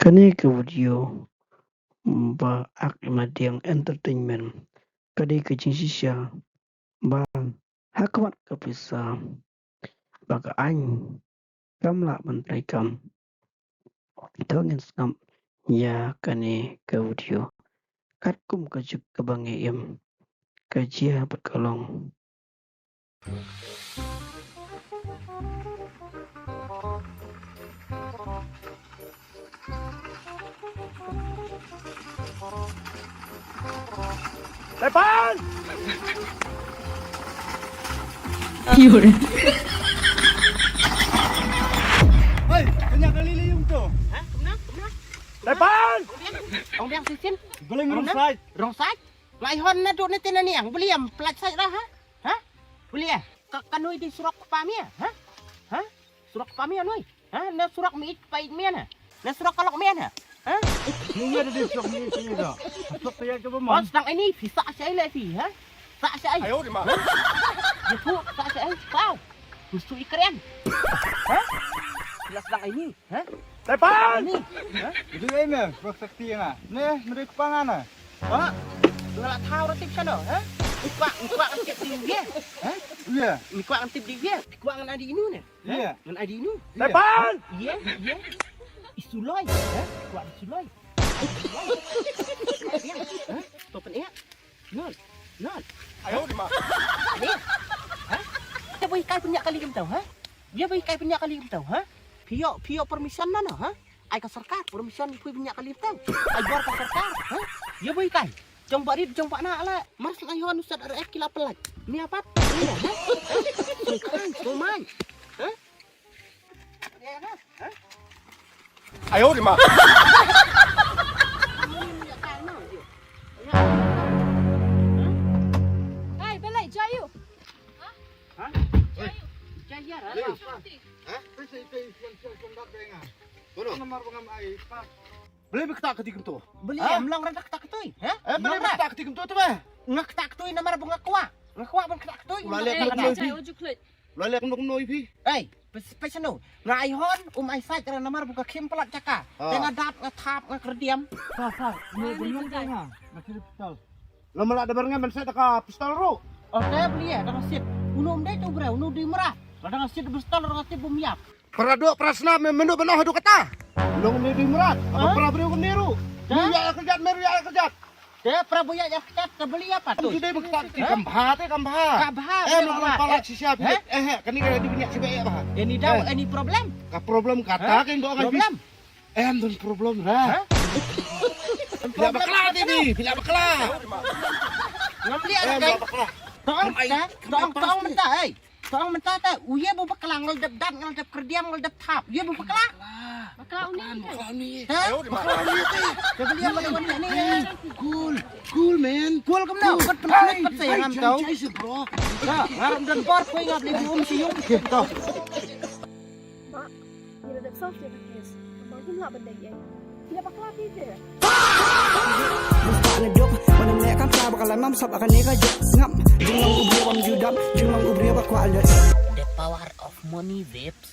Kani ke video ba ak madiang entertainment kadi ke jinsisya ba hakmat ke pisa baka anh kamla bantrai kam tongin skam ya kani ke video kat kum ke juk ke bangi im ke jia berkalong. Depan! Yun. Hei, kanya kalili yung to. Hả? Cũng đó, cũng đó. Depan! Ông đeo xinh xinh. Galing wrong side. Wrong side. Lại hơn nó trụ nó tên là nè, beli am plat side dah, ha? Hả? Beli à? Kanoi di surak pamia, ha? Hả? Surak pamia nuôi. Hả? Nó surak mi pai mian hả? Nó surak kalok mian hả? Hả? Yung yan din siya kung sino da. Asok kaya ka ba Oh, man? sedang ini bisa saya le si, ha? Sa saya. Ayaw di ma. Dia tu sa saya. Kau. Gusto ikeren. Ha? Sila sedang ini, ha? Depan! Ini. Ha? Itu ay me, bak sakti nga. Ne, merik pangan na. Ha? Ngala tahu ratip sana, ha? Ikwa ang tip di dia. Ha? Iya. Ikwa ang tip di dia. Ikwa ang adi inu ne. Iya. Ngan adi inu. Depan! Iya, iya. Isuloy, ha? Ikwa isuloy. Iya, ha? Topen iya. Nol. Nol. Ayaw di ma. Iya. Ha? Dia boleh kai punya kali kamu tahu, ha? Dia boleh kai punya kali kamu tahu, ha? Pio permission mana, ha? Ai ka sarkar permission punya kali tahu. Ai bor ka sarkar, ha? Dia boleh kai. Jomba ri jomba na ala. Mas layon ustad RF kila pelat. Ni apa? Ini dah, ha? Sukan, suman. Ha? Ya, ha? Ayaw di ma. Hey, Belay, Jayu. Jaya, ha? Beli bekta ketigem to. Beli Ha? am lang radak tak toy, ha? Beli bekta ketigem to ba? Ngak tak toy namar bunga kwa. Ngakwa pun tak toy. Lalek Hey, mo kunoy Jayu, pi. would you click? Lalek mo kunoy pi. Eh, pesano. Ngai hon ai sai cara namar buka kim pelat caka. Tengah dap ngatap ngakerdiam. Sa. Mo bunyan ka nga. Nakiri pistol. Lama la dabar nga man sa ka pistol ro. Oh, saya beli ya, dengan sit. Unum deh tu bre, unum di murah. Dengan sit bestol dengan sit bumiap. Parado prasna menu beno hadu kata. Long ni di murat. Apa Ha? para beri niru. Ha? Meru ya kerjat. Dia praboya ya cat beli apa tu? Sudah bekta ki kambha te kambha. Kabha. Lang pala si siap. Ha? Kani ka di binyak si bae ba. Ini dah, ini problem. Ka problem kata Ha? kin do ngai. Problem. Don problem ra. Ha? Bila bakla tini, bila bakla. Ngambli Bila ada. bakla. Tong mentah, eh. Tong mentah ta. Uye bu beklang ngel dap dap ngel dap kerdiam ngel dap tap. Uye bu beklang. Bakla unin ka. Bakla ni. Ha? Bakla ni te. Dia beli apa ni ni? Cool man. Kul kem nau, kat penak kat saya ngam tau. Jai bro. Dah, ngaram dan bor kau ngap li bu siung. Toh. Mak, dia dah self dia kes. Abang tu nak benda ye. Dia bakla dia. ngedok mana mereka kan bakalan mamsap akan nega ngam jumang ubri wam judap jumang ubri wa kwalet The power of money, vapes.